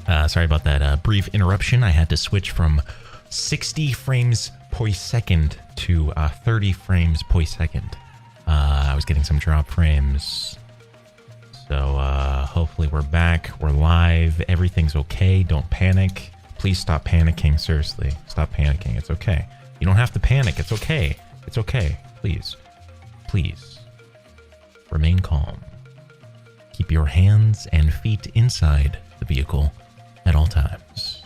Sorry about that brief interruption. I had to switch from 60 frames per second to 30 frames per second. I was getting some drop frames. So hopefully we're back. We're live. Everything's okay. Don't panic. Please stop panicking. Seriously. Stop panicking. It's okay. You don't have to panic. It's okay. It's okay. Please. Please. Remain calm. Keep your hands and feet inside the vehicle at all times.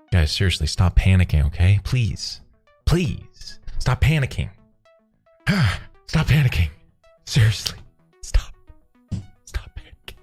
Guys, seriously, stop panicking, okay? Please. Please. Stop panicking. Stop panicking. Seriously. Stop. Stop panicking.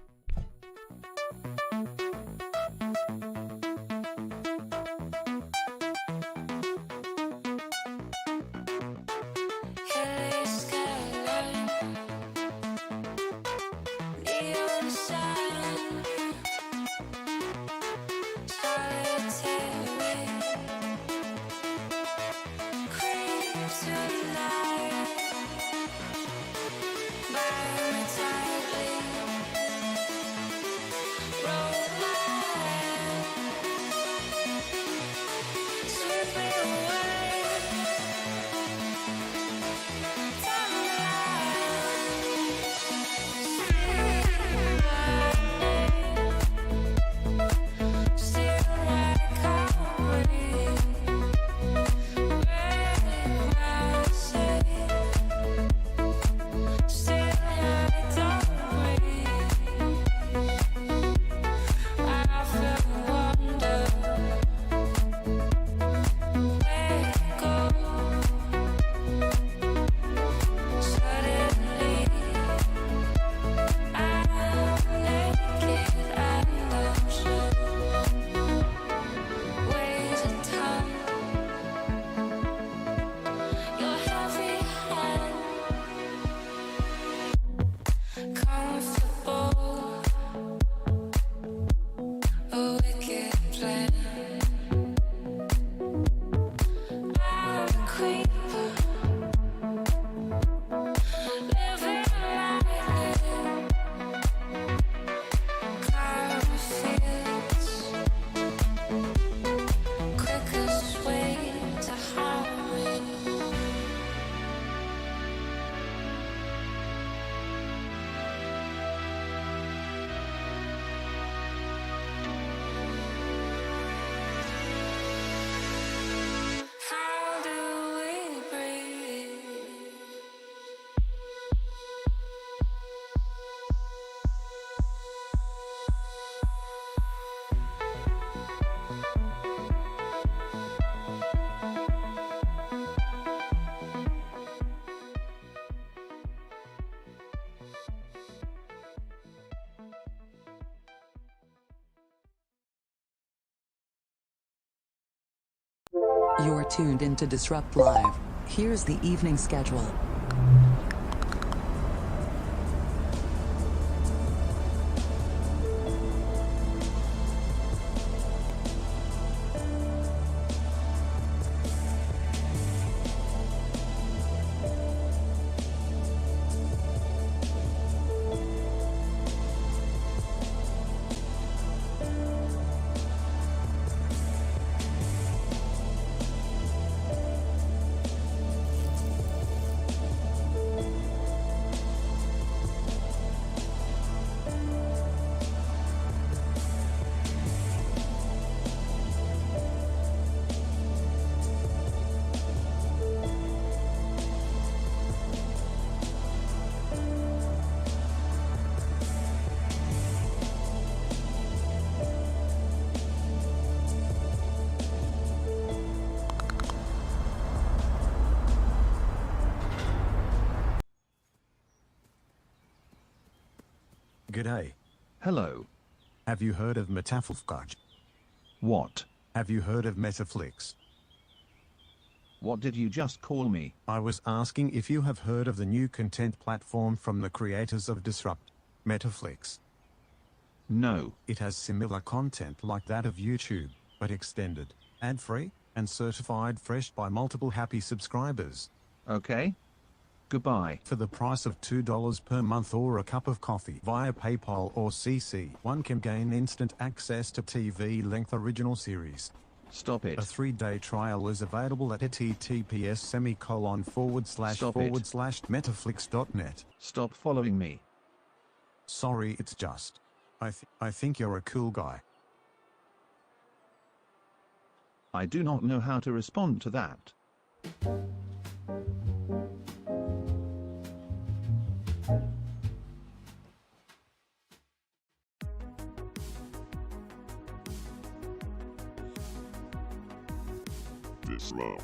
You're tuned into Disrupt Live. Here's the evening schedule. G'day. Hello. Have you heard of Metaflix? What? Have you heard of Metaflix? What did you just call me? I was asking if you have heard of the new content platform from the creators of Disrupt, Metaflix. No. It has similar content like that of YouTube, but extended, ad-free, and certified fresh by multiple happy subscribers. Okay. Goodbye. For the price of $2 per month or a cup of coffee via PayPal or CC, one can gain instant access to TV-length original series. Stop it. A 3-day trial is available at https://metaflix.net. Stop following me. Sorry, it's just. I think you're a cool guy. I do not know how to respond to that. Disrupt.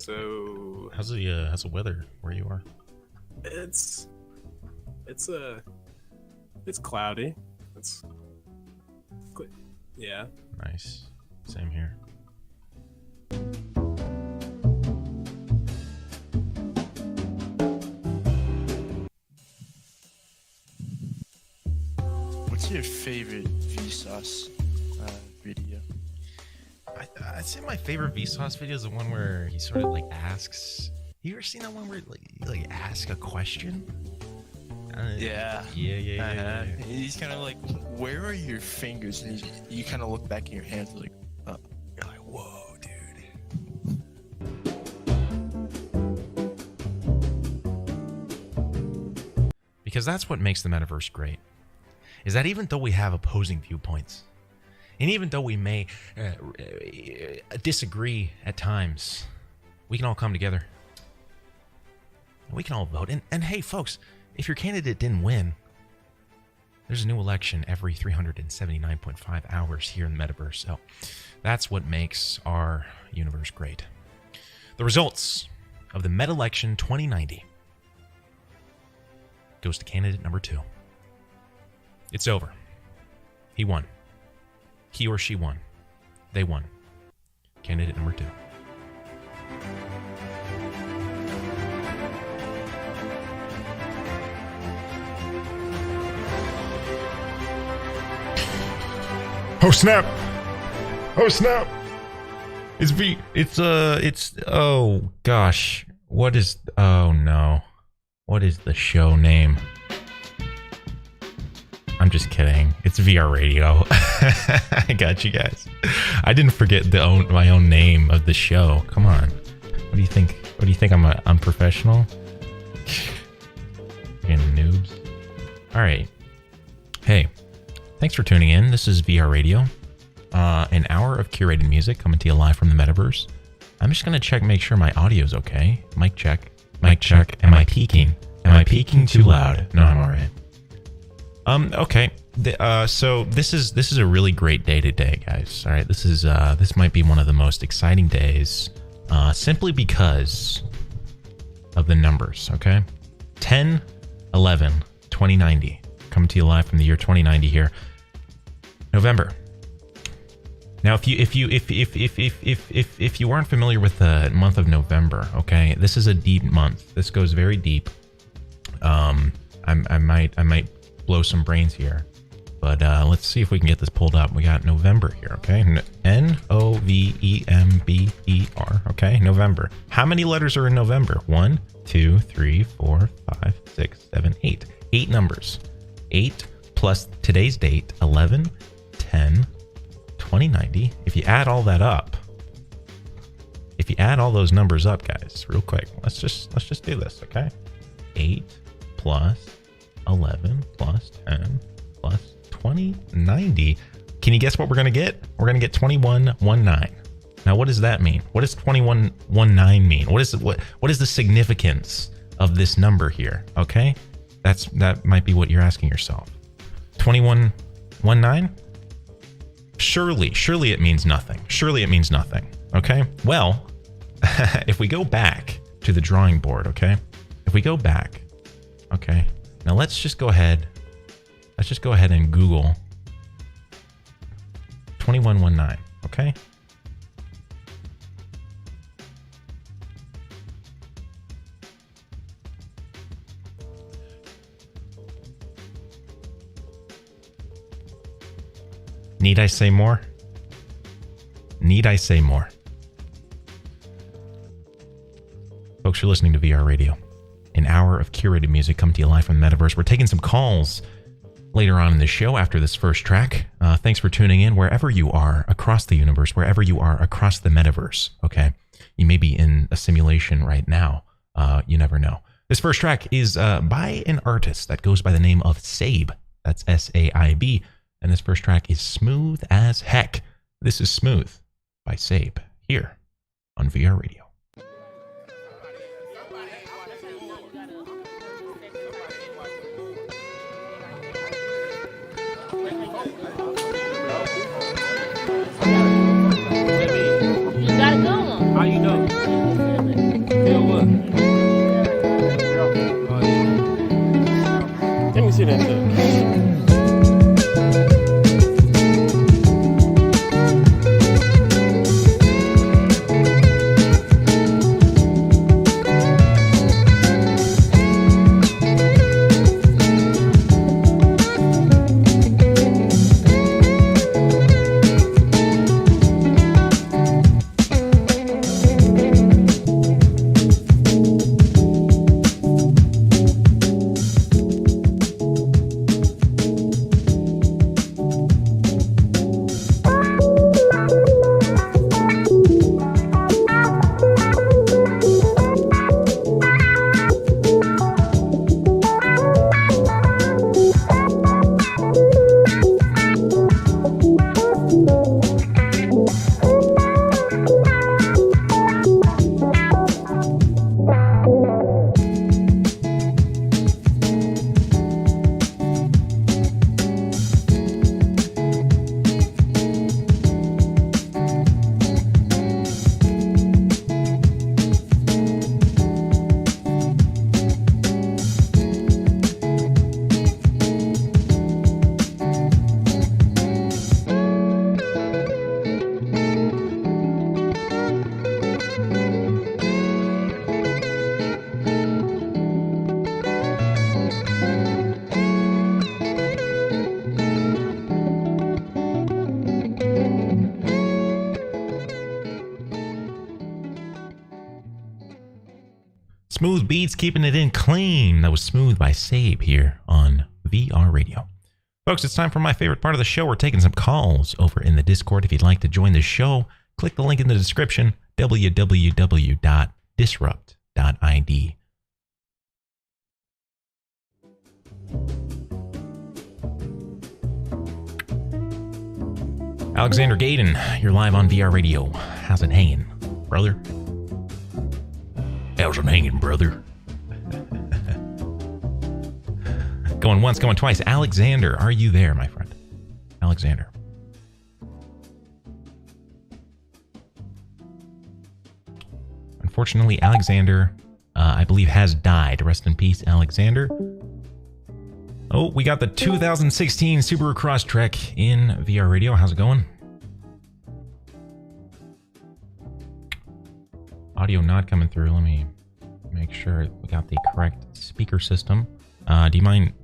So How's the weather where you are? it's cloudy. Yeah. Nice. Same here. What's your favorite Vsauce video? I'd say my favorite Vsauce video is the one where he sort of like asks. You ever seen that one where you ask a question? Yeah. Yeah. He's kind of like, where are your fingers? And you kind of look back in your hands like, You're like, whoa, dude. Because that's what makes the metaverse great. Is that even though we have opposing viewpoints, and even though we may disagree at times, we can all come together. We can all vote. And hey, folks, if your candidate didn't win, there's a new election every 379.5 hours here in the metaverse. So that's what makes our universe great. The results of the Meta Election 2090 goes to candidate number 2. It's over. He won. He or she won. They won. Candidate number 2. Oh snap! Oh snap! It's oh gosh. Oh no. What is the show name? I'm just kidding. It's VRadio. I got you guys. I didn't forget my own name of the show. Come on. What do you think? What do you think? I'm unprofessional? Fucking noobs. All right. Hey, thanks for tuning in. This is VRadio. An hour of curated music coming to you live from the metaverse. I'm just gonna make sure my audio's okay. Mic check. Mic check. Am I peaking? Am I peaking too loud? No, I'm all right. Okay. So this is a really great day today, guys. All right. This might be one of the most exciting days, simply because of the numbers. Okay. 10/11/2090, coming to you live from the year 2090 here, November. Now, if you weren't familiar with the month of November, okay, this is a deep month. This goes very deep. I might blow some brains here, but let's see if we can get this pulled up. We got November here, okay? November, okay? November. How many letters are in November? 1, 2, 3, 4, 5, 6, 7, 8. 8 numbers. 8 plus today's date, 11, 10, 2090. If you add all that up, if you add all those numbers up, guys, real quick, let's just do this, okay? 8 plus 11 plus 10 plus 2090. Can you guess what we're going to get? We're going to get 2119. Now, what does that mean? What does 2119 mean? What is the significance of this number here? Okay? That might be what you're asking yourself. 2119? Surely it means nothing. Surely it means nothing. Okay? Well, if we go back to the drawing board, okay? If we go back, okay? Now let's just go ahead and Google 2119, okay? Need I say more? Need I say more? Folks, you're listening to VR Radio. An hour of curated music come to you live from the metaverse. We're taking some calls later on in the show after this first track. Thanks for tuning in wherever you are across the universe, wherever you are across the metaverse, okay? You may be in a simulation right now. You never know. This first track is by an artist that goes by the name of Saib. That's S-A-I-B. And this first track is Smooth as Heck. This is Smooth by Saib here on VR Radio. You gotta go. How you know? Feel what? Let me see that too. Smooth beats, keeping it in clean. That was Smooth by Saib here on VR Radio. Folks, it's time for my favorite part of the show. We're taking some calls over in the Discord. If you'd like to join the show, click the link in the description, www.disrupt.id. Alexander Gaden, you're live on VR Radio. How's it hanging, brother? How's it hanging, brother? Going once, going twice. Alexander, are you there, my friend? Alexander. Unfortunately, Alexander, I believe, has died. Rest in peace, Alexander. Oh, we got the 2016 Subaru Crosstrek in VR Radio. How's it going? Audio not coming through. Let me make sure we got the correct speaker system. Do you mind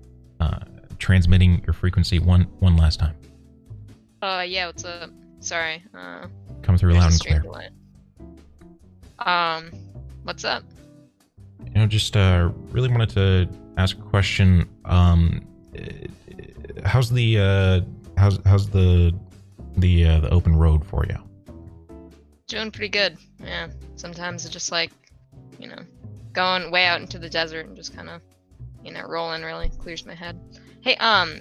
transmitting your frequency one last time? Yeah, what's up? Sorry. Come through loud and clear. What's up? You know, just really wanted to ask a question. How's the open road for you? Doing pretty good. Yeah. Sometimes it's just like, you know, going way out into the desert and just kind of, you know, rolling really clears my head. Hey,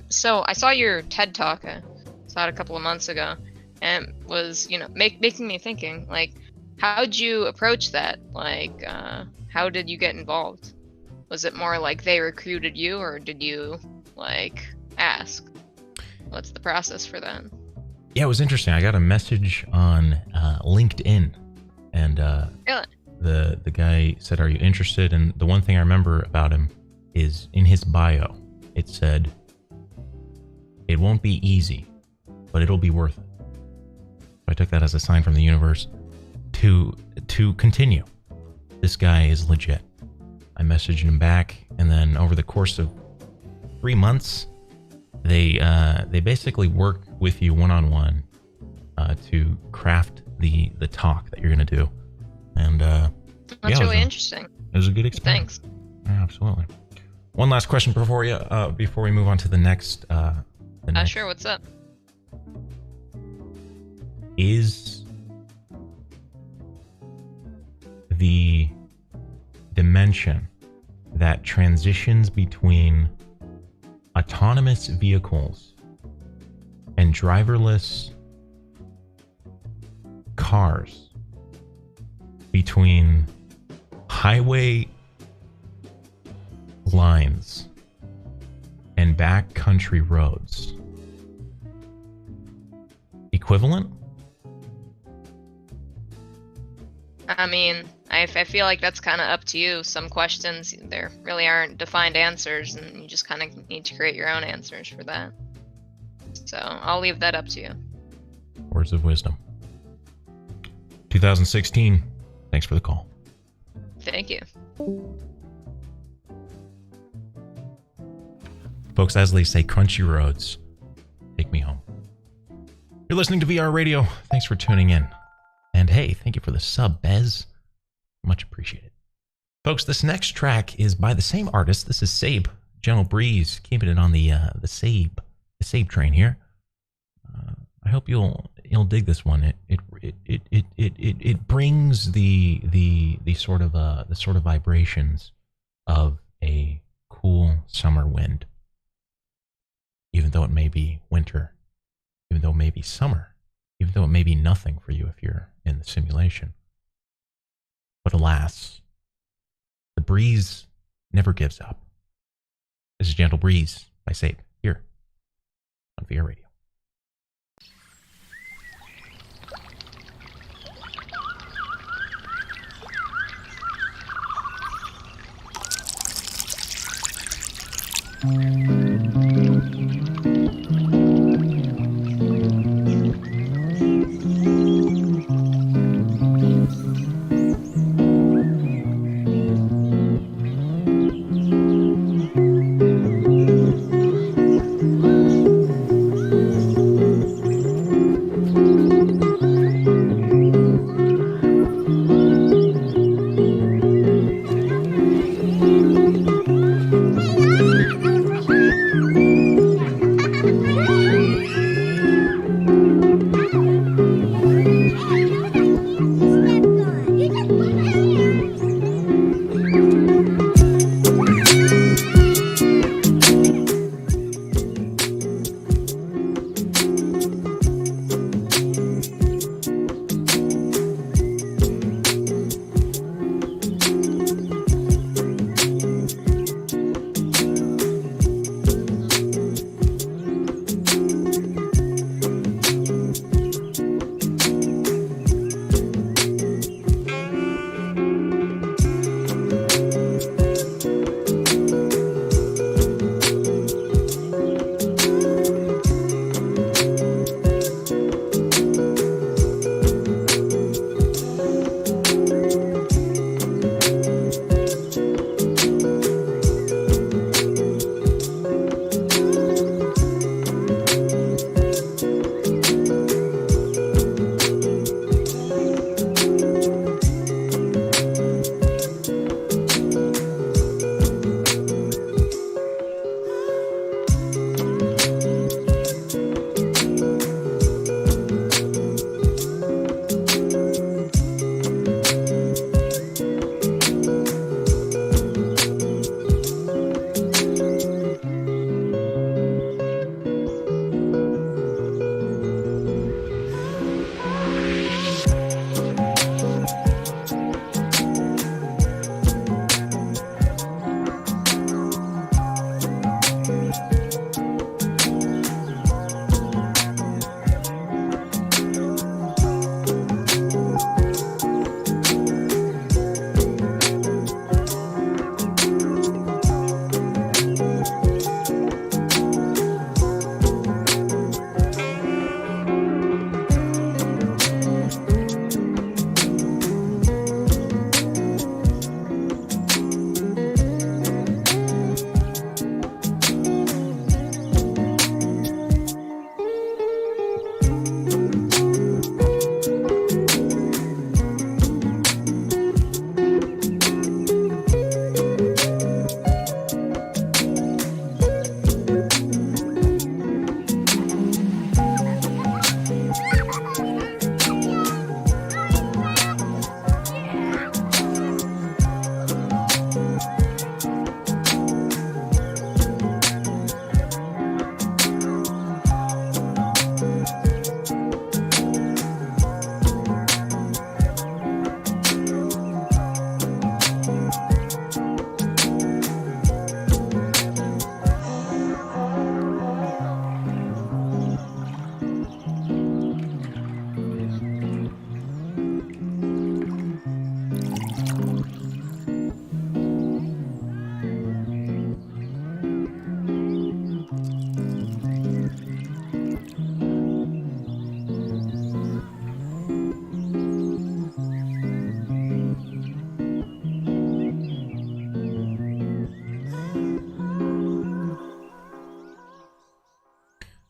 so I saw your TED Talk. I saw it a couple of months ago, and was, you know, making me thinking, like, how'd you approach that? Like, how did you get involved? Was it more like they recruited you, or did you, like, ask? What's the process for that? Yeah, it was interesting. I got a message on LinkedIn, and Really? the guy said, "Are you interested?" And the one thing I remember about him is in his bio, it said, "It won't be easy, but it'll be worth it." So I took that as a sign from the universe to continue. This guy is legit. I messaged him back, and then over the course of 3 months, they basically work with you one-on-one to craft the talk that you're gonna do, and That's really interesting. It was a good experience. Thanks. Yeah, absolutely. One last question before we move on to the next. Sure. What's up? Is the dimension that transitions between autonomous vehicles and driverless cars, between highway lines and backcountry roads, equivalent? I mean, I feel like that's kind of up to you. Some questions, there really aren't defined answers, and you just kind of need to create your own answers for that. So I'll leave that up to you. Words of wisdom. 2016. Thanks for the call. Thank you. Folks, as they say, crunchy roads take me home. You're listening to VR Radio. Thanks for tuning in. And hey, thank you for the sub, Bez. Much appreciated. Folks, this next track is by the same artist. This is Sabe, Gentle Breeze, keeping it on the Sabe train here. I hope you'll dig this one. It brings the sort of vibrations of a cool summer wind. Even though it may be winter, even though it may be summer, even though it may be nothing for you if you're in the simulation. But alas, the breeze never gives up. This is Gentle Breeze by Sabe, here on VR Radio.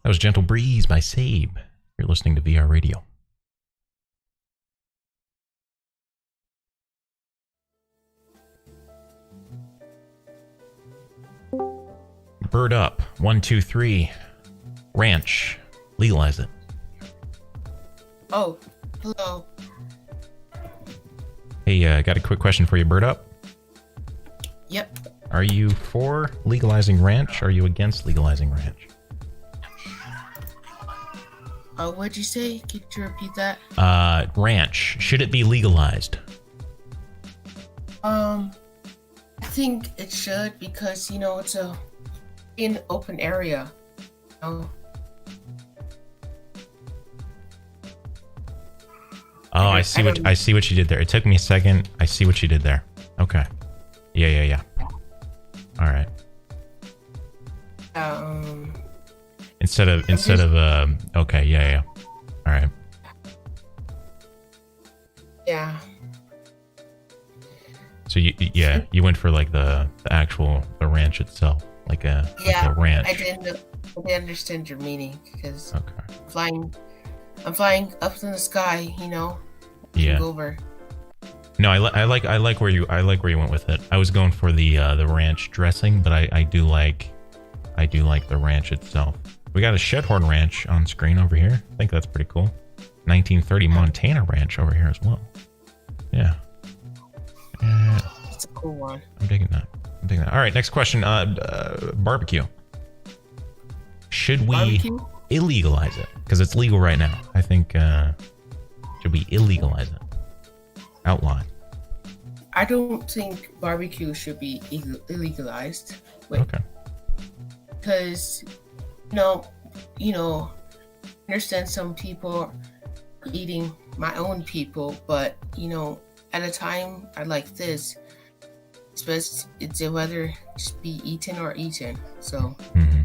That was Gentle Breeze by Sabe. You're listening to VR Radio. Bird up. 1, 2, 3. Ranch. Legalize it. Oh, hello. Hey, got a quick question for you, Bird up. Yep. Are you for legalizing ranch? Or are you against legalizing ranch? What'd you say? Could you repeat that? Ranch. Should it be legalized? I think it should because, it's in open area. Oh, I see what you did there. It took me a second. I see what you did there. Okay. Yeah. All right. Instead of okay, yeah. All right. Yeah. So you went for like the ranch itself, like a ranch. I didn't understand your meaning because okay. I'm flying up in the sky, Yeah. Over. No, I like where you went with it. I was going for the ranch dressing, but I do like the ranch itself. We got a Shedhorn Ranch on screen over here. I think that's pretty cool. 1930 Montana Ranch over here as well. Yeah. It's a cool one. I'm digging that. All right, next question. Barbecue. Should we illegalize it? Because it's legal right now. I think should we illegalize it? Outlaw it? I don't think barbecue should be illegalized. Okay. Because, understand some people eating my own people, but, at a time like this, it's whether just be eaten or eaten. So. Mm-hmm.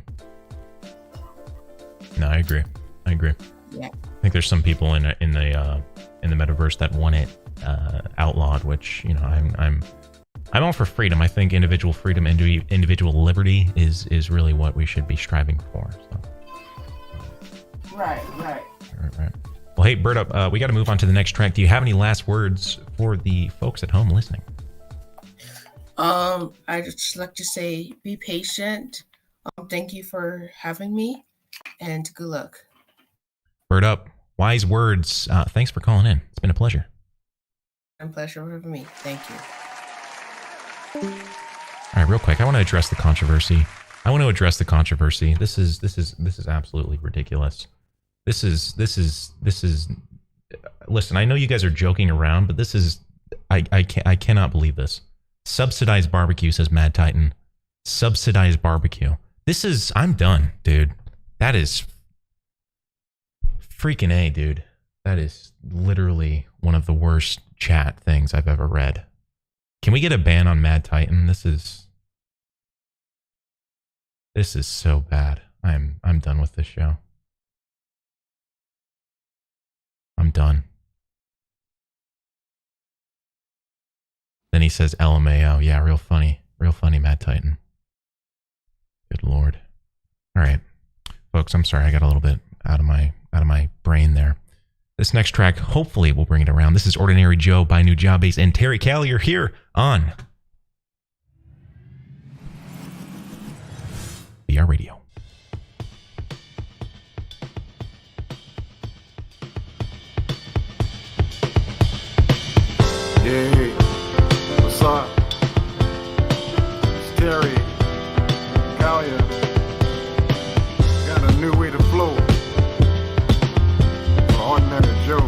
No, I agree. Yeah. I think there's some people in the metaverse that want it outlawed, which I'm all for freedom. I think individual freedom and individual liberty is really what we should be striving for. So. Right. Well, hey, Bird up. We got to move on to the next track. Do you have any last words for the folks at home listening? I'd just like to say, be patient. Thank you for having me, and good luck. Bird up. Wise words. Thanks for calling in. It's been a pleasure. A pleasure for me. Thank you. All right, real quick. I want to address the controversy. This is absolutely ridiculous. This is. Listen, I know you guys are joking around, but this is. I cannot believe this. Subsidized barbecue, says Mad Titan. Subsidized barbecue. This is. I'm done, dude. That is freaking A, dude. That is literally one of the worst chat things I've ever read. Can we get a ban on Mad Titan? This is so bad. I'm done with this show. I'm done. Then he says LMAO. Yeah, real funny, Mad Titan. Good Lord. All right, folks, I'm sorry I got a little bit out of my brain there. This next track, hopefully, will bring it around. This is Ordinary Joe by New Job Base and Terry Callier here on VR Radio. Hey, what's up? It's Terry Callier. Got a new way to flow. Ordinary Joe,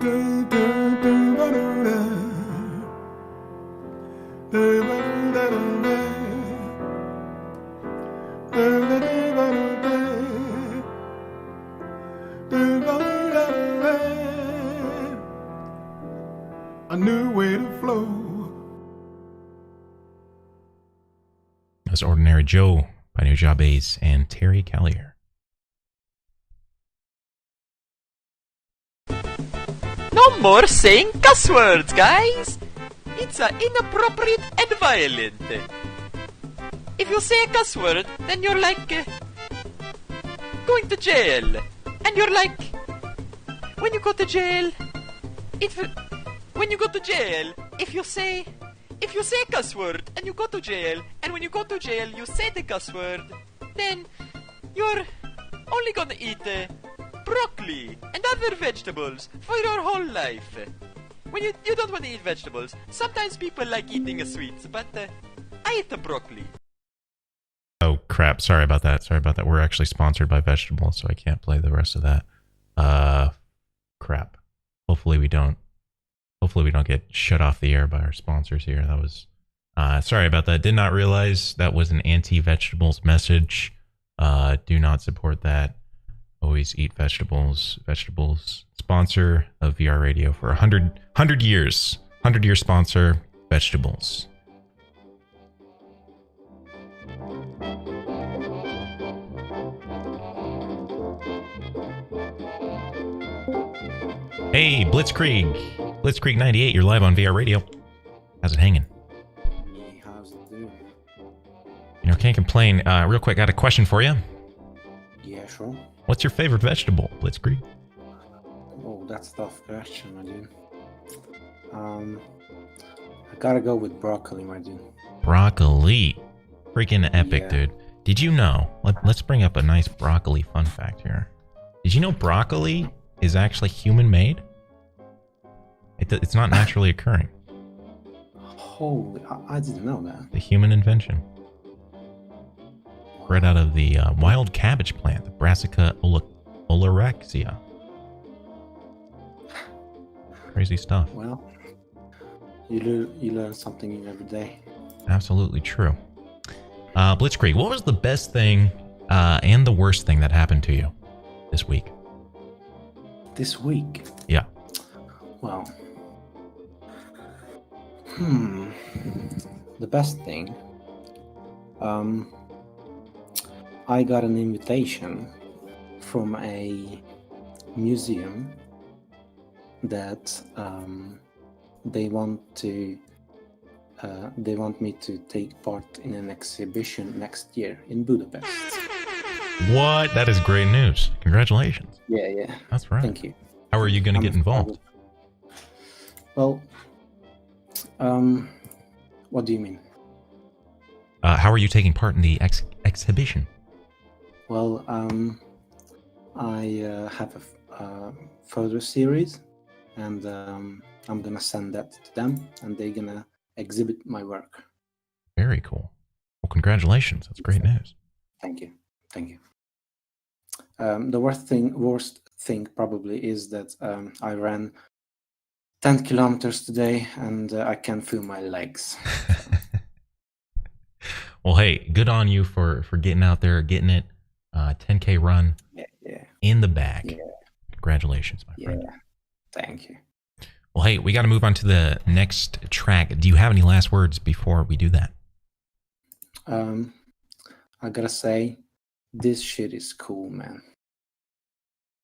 A new way to flow. That's Ordinary Joe by Nujabes and Terry Callier. No more saying cuss words, guys! It's inappropriate and violent. If you say a cuss word, then you're like going to jail. And you're like, when you go to jail, if you say a cuss word and you go to jail, and when you go to jail you say the cuss word, then you're only gonna eat broccoli and other vegetables for your whole life. When you don't want to eat vegetables, sometimes people like eating sweets, but I eat the broccoli. Oh crap! Sorry about that. We're actually sponsored by vegetables, so I can't play the rest of that. Crap. Hopefully we don't get shut off the air by our sponsors here. That was sorry about that. Did not realize that was an anti-vegetables message. Do not support that. Always eat vegetables. Vegetables. Sponsor of VR Radio for 100 years. 100-year sponsor. Vegetables. Hey, Blitzkrieg 98, you're live on VR Radio. How's it hanging? Hey, how's it doing? Can't complain. Real quick, got a question for you. Yeah, sure. What's your favorite vegetable, Blitzkrieg? Oh, that's a tough question, my dude. I gotta go with broccoli, my dude. Broccoli. Freaking epic, Yeah. dude. Did you know? Let's bring up a nice broccoli fun fact here. Did you know broccoli is actually human-made? It's not naturally occurring. Holy, I didn't know that. The human invention. Bred out of the wild cabbage plant, the Brassica oleracea. Crazy stuff. Well, you learn something new every day. Absolutely true. Blitzkrieg, what was the best thing and the worst thing that happened to you this week? This week? Yeah. Well, the best thing, I got an invitation from a museum that they want me to take part in an exhibition next year in Budapest. What? That is great news. Congratulations. Yeah. That's right. Thank you. How are you going to get involved? Well, what do you mean? How are you taking part in the exhibition? Well, I have a photo series, and I'm gonna send that to them, and they're gonna exhibit my work. Very cool. Well, congratulations. That's great news. Thank you. The worst thing probably is that I ran 10 kilometers today, and I can't feel my legs. Well, hey, good on you for getting out there, getting it. 10K run. Yeah. In the bag. Yeah. Congratulations, my friend. Yeah. Thank you. Well, hey, we got to move on to the next track. Do you have any last words before we do that? I gotta say, this shit is cool, man.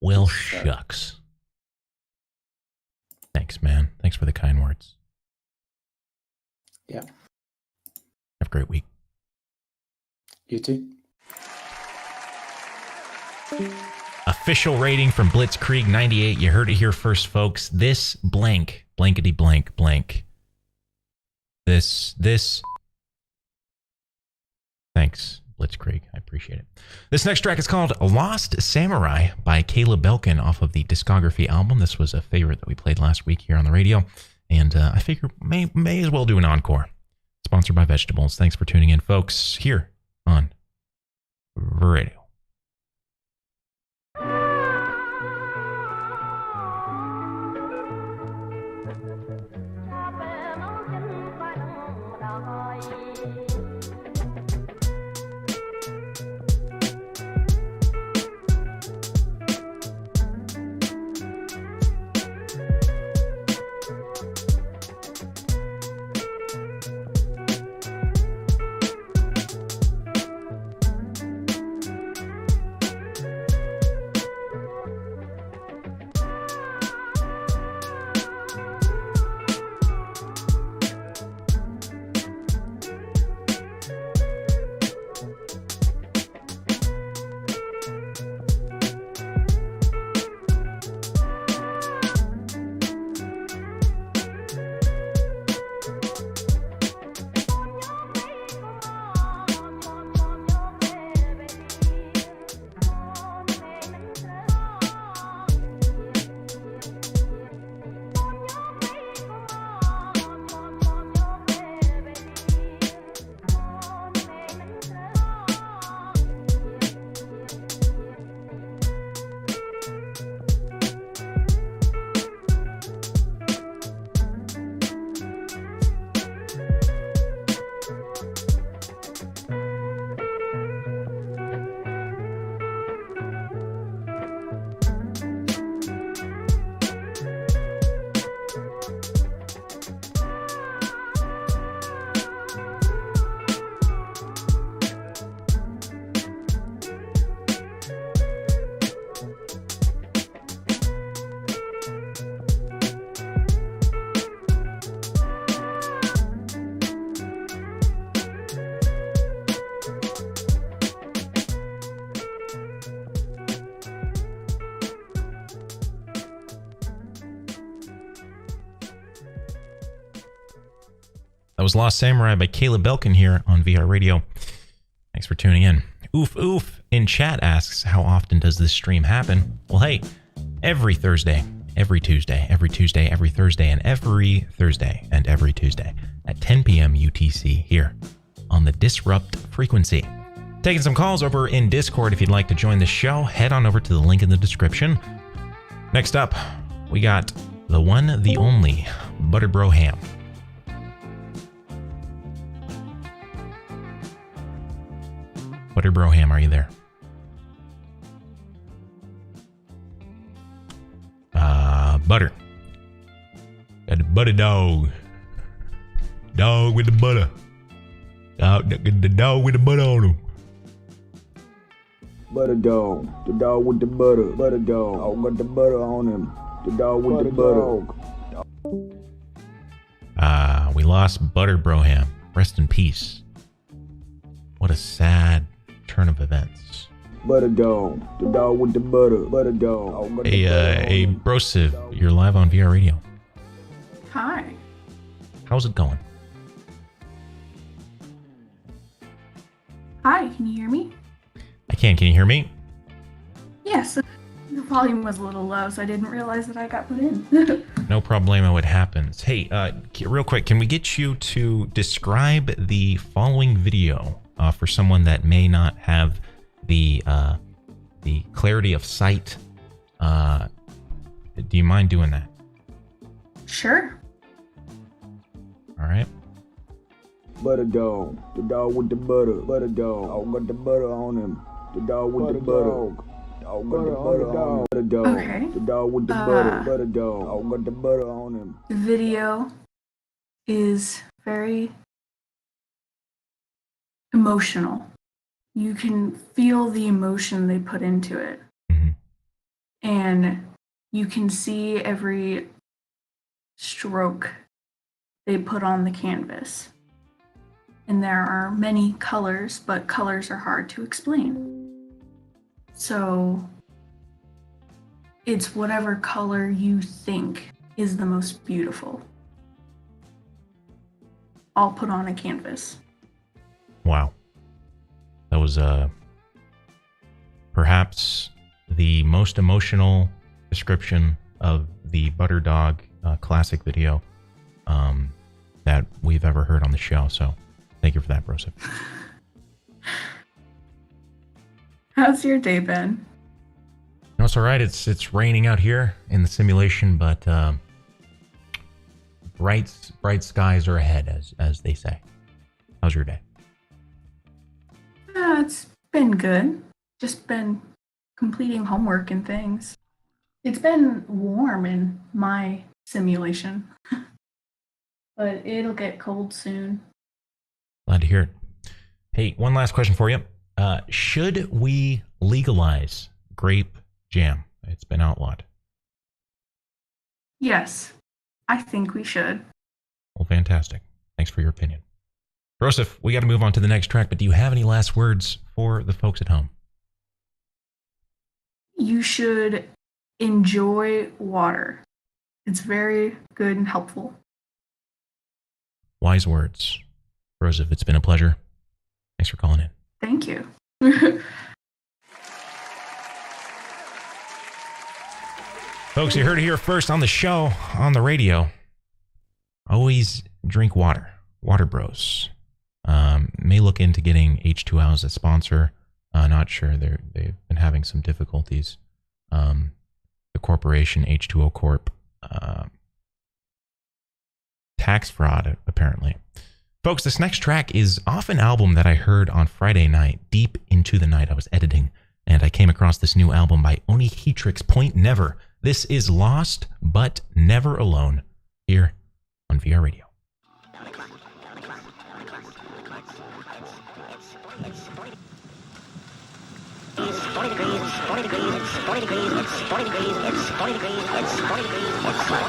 Well, shucks. Thanks, man. Thanks for the kind words. Yeah. Have a great week. You too. Official rating from Blitzkrieg 98. You heard it here first, folks. This blankety blank. This. Thanks, Blitzkrieg. I appreciate it. This next track is called Lost Samurai by Caleb Belkin off of the Discography album. This was a favorite that we played last week here on the radio, and I figure may as well do an encore. Sponsored by Vegetables. Thanks for tuning in, folks, here on VRadio. was Lost Samurai by Caleb Belkin here on VR Radio. Thanks for tuning in. Oof Oof in chat asks, how often does this stream happen? Well, hey, every Thursday, every Tuesday, every Tuesday, every Thursday, and every Thursday, and every Tuesday at 10 p.m. UTC here on the Disrupt frequency. Taking some calls over in Discord. If you'd like to join the show, head on over to the link in the description. Next up, we got the one, the only, Butter Bro Ham. Butter Bro Ham, are you there? Butter. Got the butter dog. Dog with the butter. The dog with the butter on him. Butter dog. The dog with the butter. Butter dog. I got the butter on him. The dog with the butter. We lost Butter Bro Ham. Rest in peace. What a sad turn of events. Butter dog. The dog with the butter. Butter dog. Hey, Brosiv, you're live on VR Radio. Hi. How's it going? Hi, can you hear me? I can. Can you hear me? Yes. The volume was a little low, so I didn't realize that I got put in. No problemo, it happens. Hey, real quick, can we get you to describe the following video for someone that may not have the clarity of sight? Do you mind doing that? Sure. All right. Butter dog. The dog with the butter. Butter dog. I got the butter on him. The dog with the butter. I got the butter on him. Butter dog. Okay. The dog with the butter. Butter dog. I got the butter on him. The video is very emotional. You can feel the emotion they put into it. Mm-hmm. And you can see every stroke they put on the canvas. And there are many colors, but colors are hard to explain. So it's whatever color you think is the most beautiful, all put on a canvas. Wow. That was perhaps the most emotional description of the Butter Dog classic video that we've ever heard on the show. So thank you for that, Brosip. How's your day been? No, it's all right. It's raining out here in the simulation, but bright skies are ahead, as they say. How's your day? It's been good. Just been completing homework and things. It's been warm in my simulation, but it'll get cold soon. Glad to hear it. Hey, one last question for you. Should we legalize grape jam? It's been outlawed. Yes, I think we should. Well, fantastic. Thanks for your opinion. Brosif, we got to move on to the next track, but do you have any last words for the folks at home? You should enjoy water. It's very good and helpful. Wise words. Brosif, it's been a pleasure. Thanks for calling in. Thank you. Folks, you heard it here first on the show, on the radio. Always drink water. Water Bros. May look into getting H2O as a sponsor. Not sure. They've been having some difficulties. The corporation, H2O Corp, tax fraud, apparently. Folks, this next track is off an album that I heard on Friday night, deep into the night. I was editing, and I came across this new album by Oni Heatrix, Point Never. This is Lost But Never Alone, here on VR Radio. It's 40 degrees, it's 40 degrees, it's 40 degrees, it's 40 degrees, it's 40 degrees, it's 40 degrees, it's 40.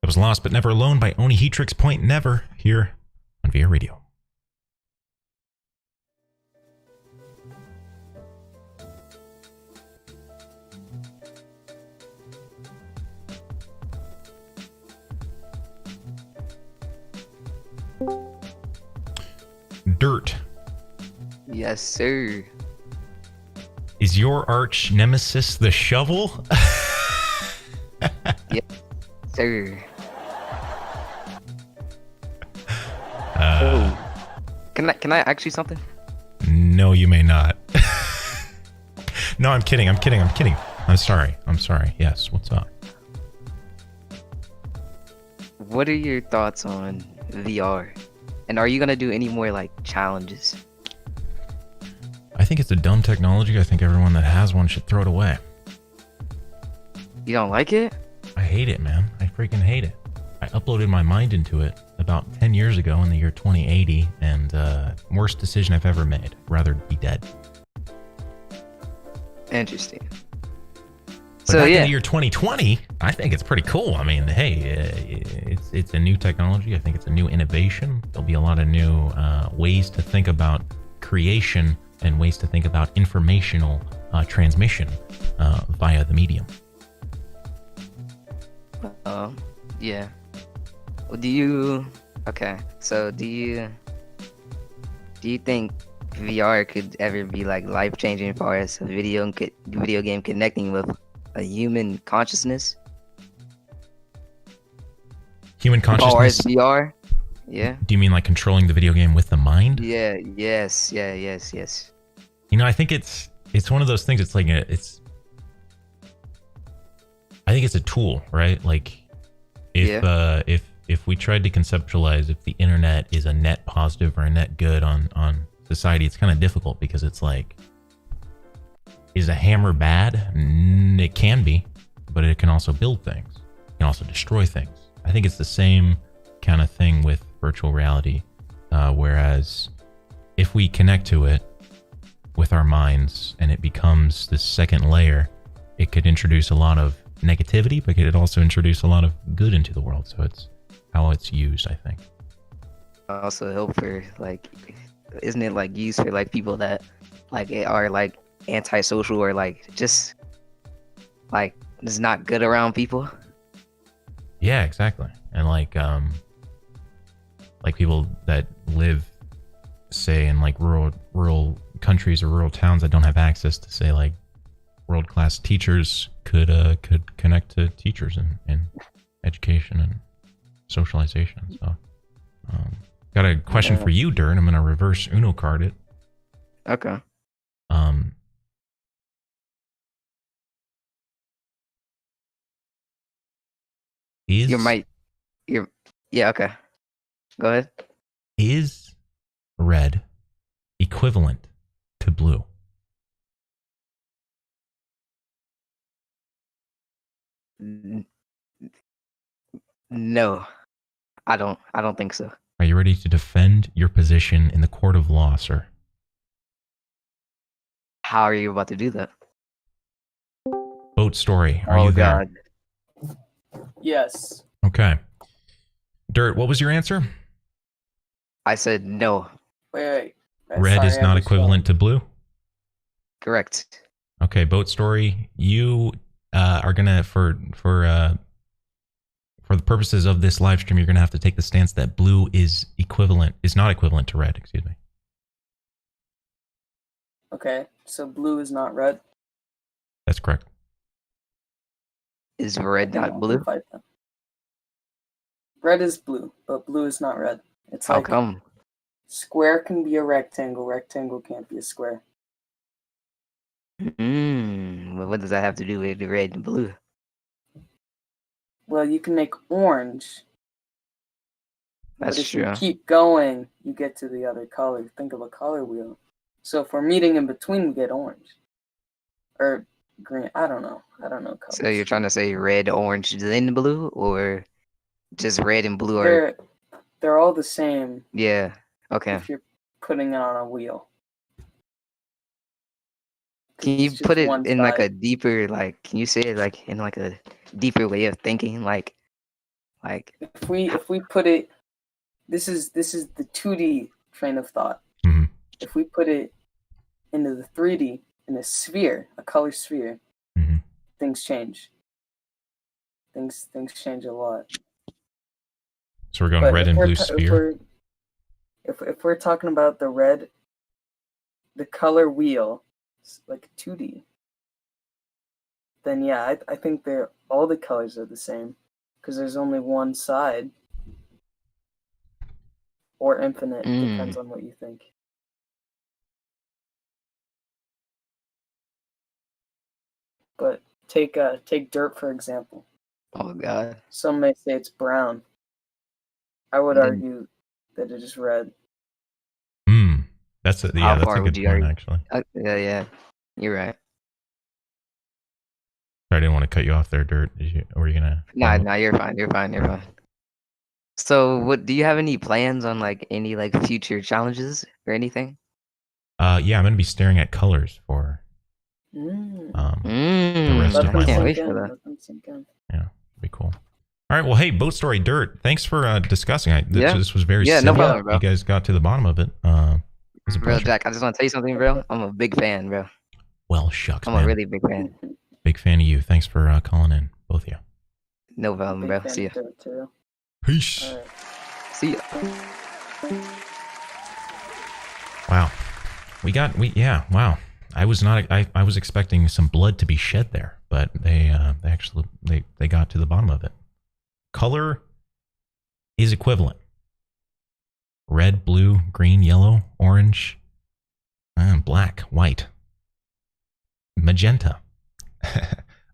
was Lost But Never Alone by Oni Heatrix Point Never here on VRadio. Dirt. Yes, sir. Is your arch nemesis the shovel? Yes, sir. Can I ask you something? No, you may not. No, I'm kidding. I'm sorry. Yes, what's up? What are your thoughts on VR? And are you gonna do any more like challenges? I think it's a dumb technology. I think everyone that has one should throw it away. You don't like it? I hate it, man. I freaking hate it. I uploaded my mind into it about 10 years ago in the year 2080, and worst decision I've ever made. Rather be dead. Interesting. But So back yeah, in the year 2020, I think it's pretty cool. I mean, hey, it's a new technology. I think it's a new innovation. There'll be a lot of new ways to think about creation and ways to think about informational transmission via the medium. yeah. Well, do you think VR could ever be like life changing as far as a video game connecting with a human consciousness? Human consciousness? Or as VR? Yeah. Do you mean like controlling the video game with the mind? Yeah. Yes. You know, I think it's one of those things. It's like I think it's a tool, right? Like if we tried to conceptualize if the internet is a net positive or a net good on society, it's kind of difficult because it's like, is a hammer bad? It can be, but it can also build things. It can also destroy things. I think it's the same kind of thing with virtual reality, whereas if we connect to it with our minds and it becomes this second layer, it could introduce a lot of negativity, but it could also introduce a lot of good into the world. So it's how it's used, I think. Also help for like, isn't it like used for like people that like are like antisocial or like just not good around people? Yeah, exactly. And like people that live, say, in like rural countries or rural towns that don't have access to, say, like world-class teachers could connect to teachers in education and socialization. So got a question for you, Dirt. I'm gonna reverse Uno card it. Okay. Yeah, okay. Go ahead. Is red equivalent to blue? No, I don't think so. Are you ready to defend your position in the court of law, sir? How are you about to do that? Boat Story, are you there? God. Yes. Okay. Dirt, what was your answer? I said no. Wait. Red is not equivalent to blue? Correct. Okay, Boat Story, you are gonna for the purposes of this live stream, you're gonna have to take the stance that blue is not equivalent to red. Excuse me. Okay, so blue is not red. That's correct. Is red not blue? Red is blue, but blue is not red. It's How like come? Square can be a rectangle. Rectangle can't be a square. Well, what does that have to do with the red and blue? Well, you can make orange. That's but if true. you keep going, you get to the other color. Think of a color wheel. So if we're meeting in between, we get orange. Or green. I don't know colors. So you're trying to say red, orange, then blue, or just red and blue are... They're all the same. Yeah. Okay. If you're putting it on a wheel. Can you put it in like a deeper, like, can you say it like in like a deeper way of thinking? Like, Like if we put it, this is the 2D train of thought. Mm-hmm. If we put it into the 3D, in a sphere, a color sphere, things change. Things change a lot. So we're going But red and blue sphere. If we're talking about the red, the color wheel, like 2D, then yeah, I think all the colors are the same because there's only one side, or infinite, depends on what you think. But take dirt for example. Oh God. Some may say it's brown. I would argue that it is red. That's a How that's far a would good you point argue? actually. Yeah, you're right. I didn't want to cut you off there, Dirt. Were you gonna? Nah, you're fine. So, what do you have any plans on like any like future challenges or anything? Yeah, I'm gonna be staring at colors for the rest of my can't life. wait for that. Yeah, be cool. All right, well, hey, Boat Story Dirt, thanks for discussing. This was very no simple. problem, bro. You guys got to the bottom of it. It was a Bro, pleasure. Jack, I just want to tell you something, bro. I'm a big fan, bro. Well, shucks, I'm man. a really big fan. Big fan of you. Thanks for calling in, both of you. No problem, bro. See ya. Peace. Right. See ya. Wow. Wow. I was not. I was expecting some blood to be shed there, but they actually got to the bottom of it. Color is equivalent. Red, blue, green, yellow, orange, black, white, magenta.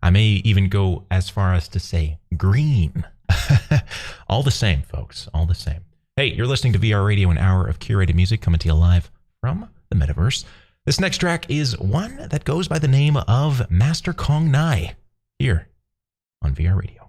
I may even go as far as to say green. All the same, folks. All the same. Hey, you're listening to VR Radio, an hour of curated music coming to you live from the metaverse. This next track is one that goes by the name of Master Kong Nai here on VR Radio.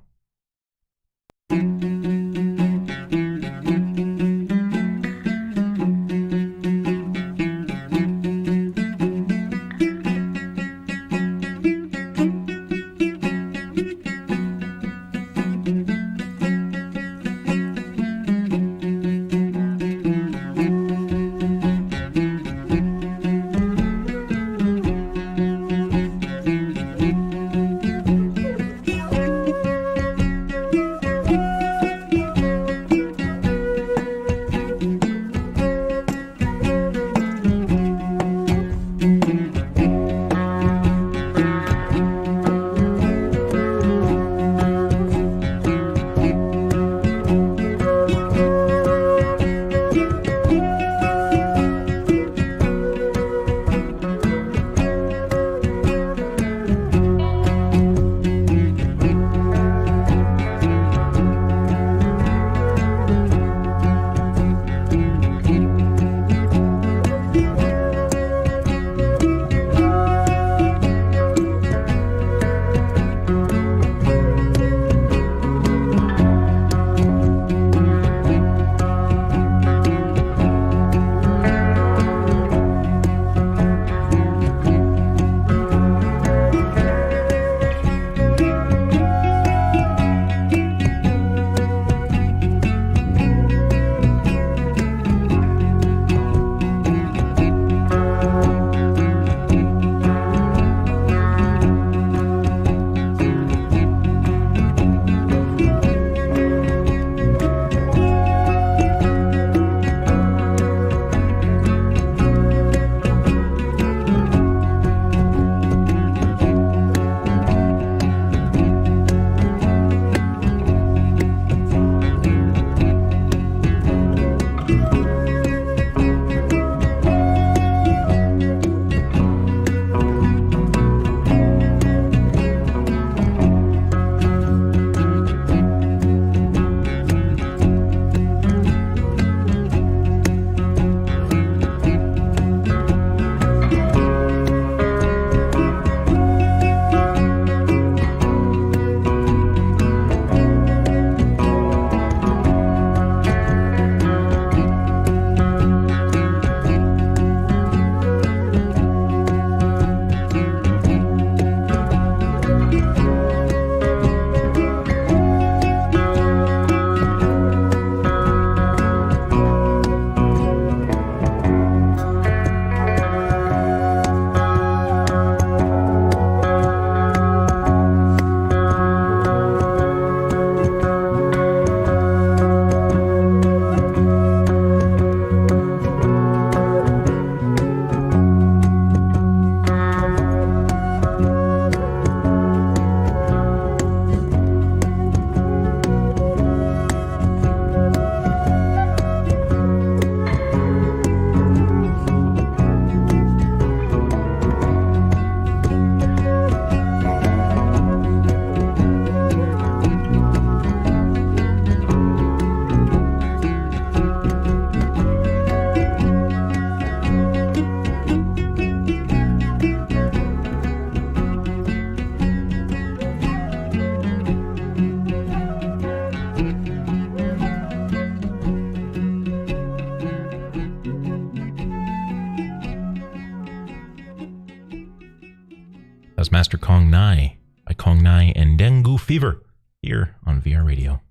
That was Master Kong Nai by Kong Nai and Dengue Fever here on VR Radio.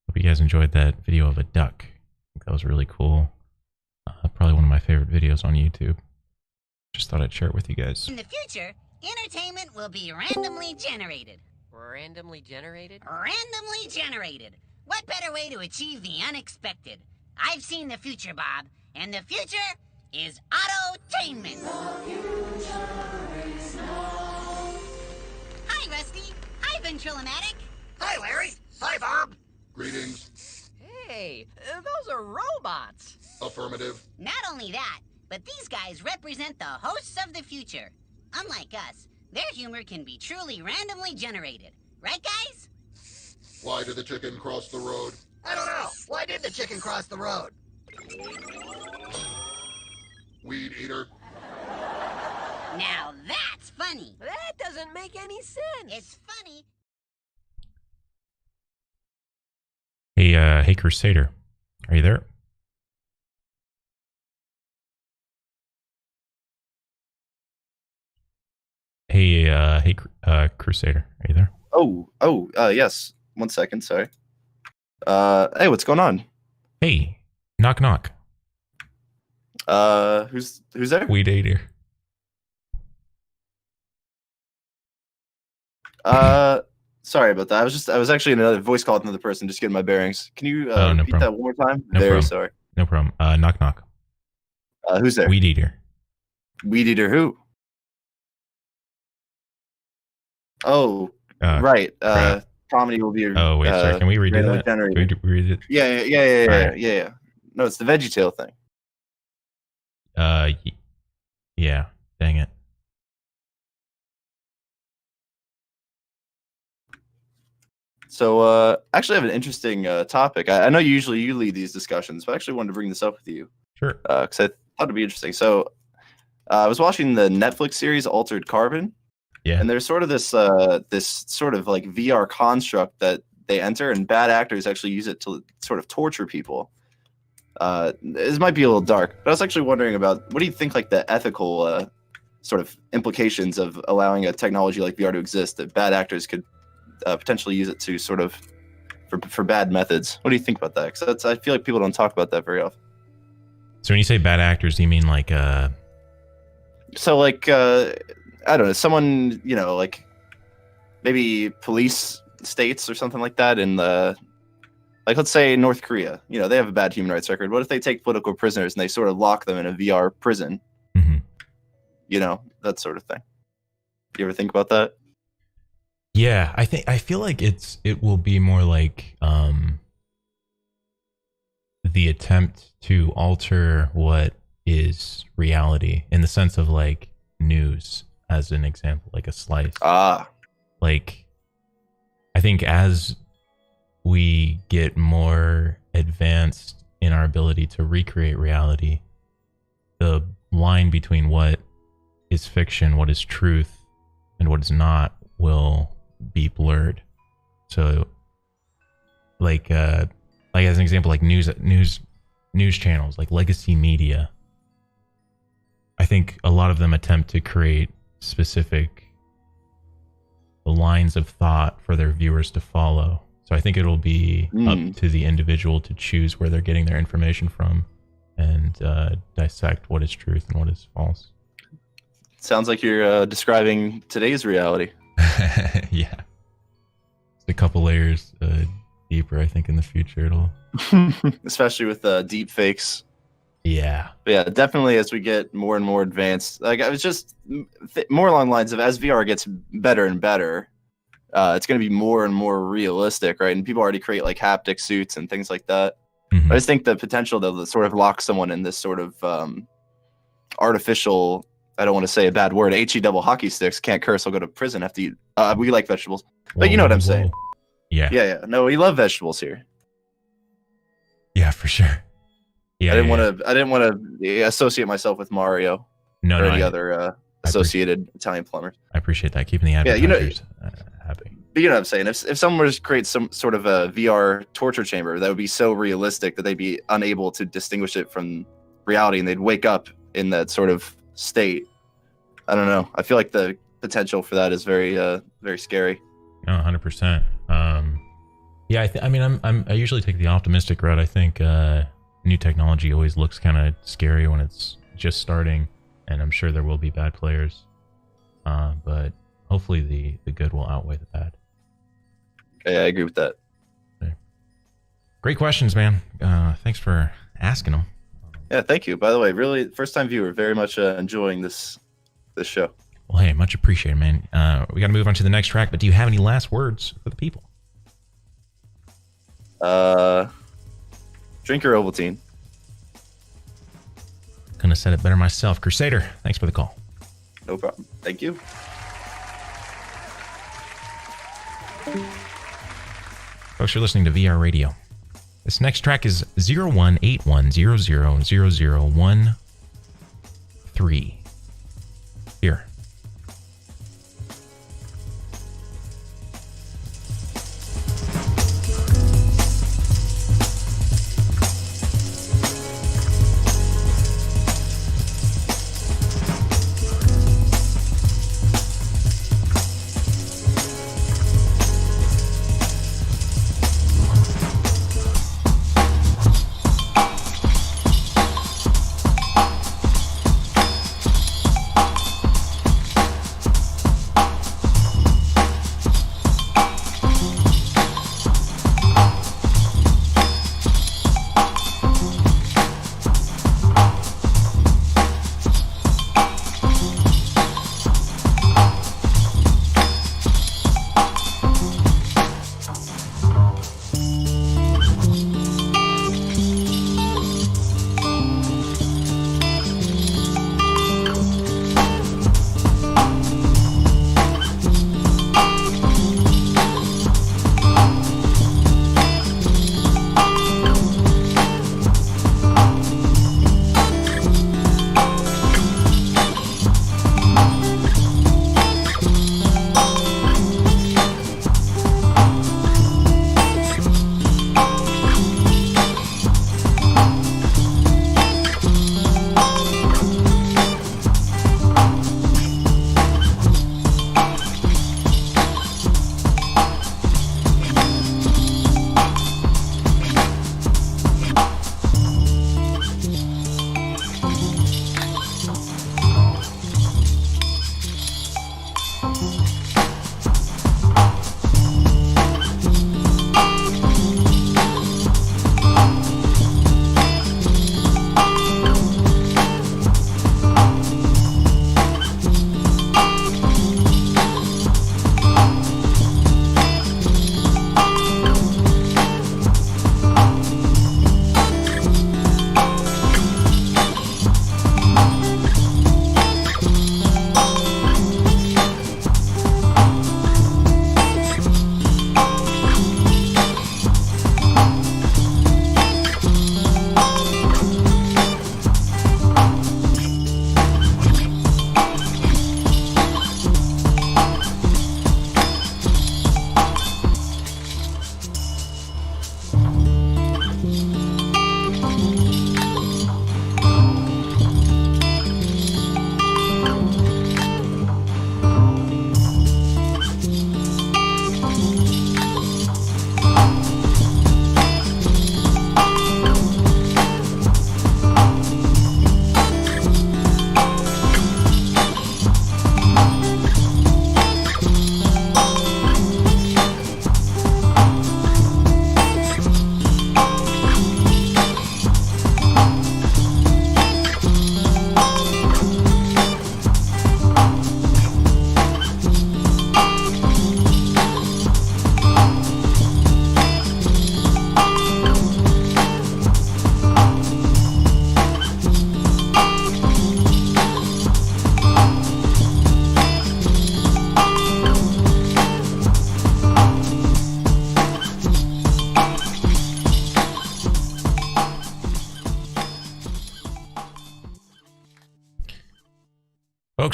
Hope you guys enjoyed that video of a duck. I think that was really cool. Probably one of my favorite videos on YouTube. Just thought I'd share it with you guys. In the future, entertainment will be randomly generated. Randomly generated? Randomly generated. What better way to achieve the unexpected? I've seen the future, Bob, and the future is autotainment. Hi, Rusty. Hi, Ventrilomatic. Hi, Larry. Hi, Bob. Greetings. Hey, those are robots. Affirmative. Not only that, but these guys represent the hosts of the future. Unlike us, their humor can be truly randomly generated. Right, guys? Why did the chicken cross the road? I don't know. Why did the chicken cross the road? Weed eater. Now that's funny. That doesn't make any sense. It's funny. Hey Crusader, are you there? Hey Crusader, are you there? Yes. 1 second, sorry. Hey, what's going on? Hey, knock knock. Who's there? Weed eater. Sorry about that. I was actually in another voice call with another person, just getting my bearings. Can you no repeat problem. that one more time? No Very problem. sorry. No problem. Knock knock. Who's there? Weed eater. Weed eater who? Oh, right. Comedy will be. Oh wait, sorry. Can we redo that? Generated. Can we read it? Yeah. Right. Yeah. No, it's the VeggieTale thing. Yeah. Dang it. So, actually, I have an interesting topic. I know usually you lead these discussions, but I actually wanted to bring this up with you. Sure. Because I thought it'd be interesting. So, I was watching the Netflix series Altered Carbon. Yeah. And there's sort of this sort of like VR construct that they enter, and bad actors actually use it to sort of torture people. This might be a little dark, but I was actually wondering about what do you think like the ethical sort of implications of allowing a technology like VR to exist that bad actors could potentially use it to sort of for bad methods. What do you think about that? Because I feel like people don't talk about that very often. So when you say bad actors, do you mean like So like I don't know, someone, you know, like maybe police states or something like that in the, like let's say North Korea, you know, they have a bad human rights record. What if they take political prisoners and they sort of lock them in a VR prison? Mm-hmm. You know, that sort of thing. You ever think about that? Yeah, I feel like it will be more like the attempt to alter what is reality in the sense of like news, as an example, like a slice. Like I think as we get more advanced in our ability to recreate reality, the line between what is fiction, what is truth, and what is not will be blurred. So like as an example, like news channels, like legacy media, I think a lot of them attempt to create specific lines of thought for their viewers to follow. So I think it'll be up to the individual to choose where they're getting their information from and dissect what is truth and what is false. Sounds like you're describing today's reality. Yeah. It's a couple layers deeper, I think, in the future it'll... Especially with deep fakes. Yeah. But yeah, definitely as we get more and more advanced. Like I was just more along the lines of as VR gets better and better, it's going to be more and more realistic, right? And people already create like haptic suits and things like that. Mm-hmm. I just think the potential to sort of lock someone in this sort of artificial, I don't want to say a bad word, HE double hockey sticks, can't curse, I'll go to prison after you. We like vegetables. But you know what I'm saying. Yeah. Yeah. No, we love vegetables here. Yeah, for sure. Yeah, I didn't want to associate myself with Mario No, or no, any I other associated Italian plumbers. I appreciate that. Keeping the Yeah, advertisers happy. But you know what I'm saying? If someone were to create some sort of a VR torture chamber that would be so realistic that they'd be unable to distinguish it from reality, and they'd wake up in that sort of state, I don't know. I feel like the potential for that is very very scary. No, 100%. Yeah, I mean, I usually take the optimistic route. I think new technology always looks kind of scary when it's just starting, and I'm sure there will be bad players. But hopefully the good will outweigh the bad. Yeah, I agree with that. Okay. Great questions, man. Thanks for asking them. Yeah, thank you. By the way, really first time viewer, very much enjoying this show. Well, hey, much appreciated, man. We got to move on to the next track, but do you have any last words for the people? Drink your Ovaltine. Couldn't have said it better myself. Crusader, thanks for the call. No problem. Thank you. Folks, you're listening to VR Radio. This next track is 0181000013. Here.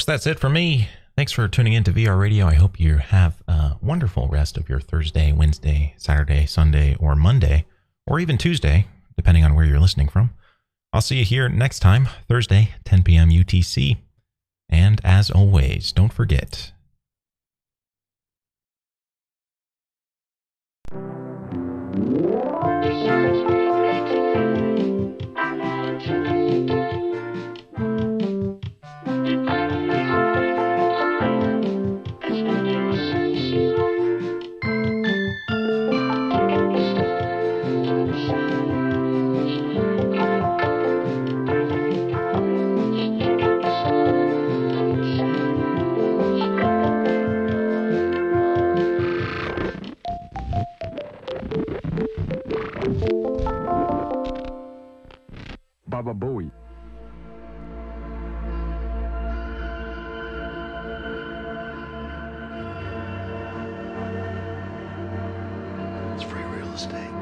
that's it for me. Thanks for tuning in to VR Radio. I hope you have a wonderful rest of your Thursday, Wednesday, Saturday, Sunday, or Monday, or even Tuesday, depending on where you're listening from. I'll see you here next time, Thursday, 10 p.m. UTC. And as always, don't forget... Baba Booey. It's free real estate.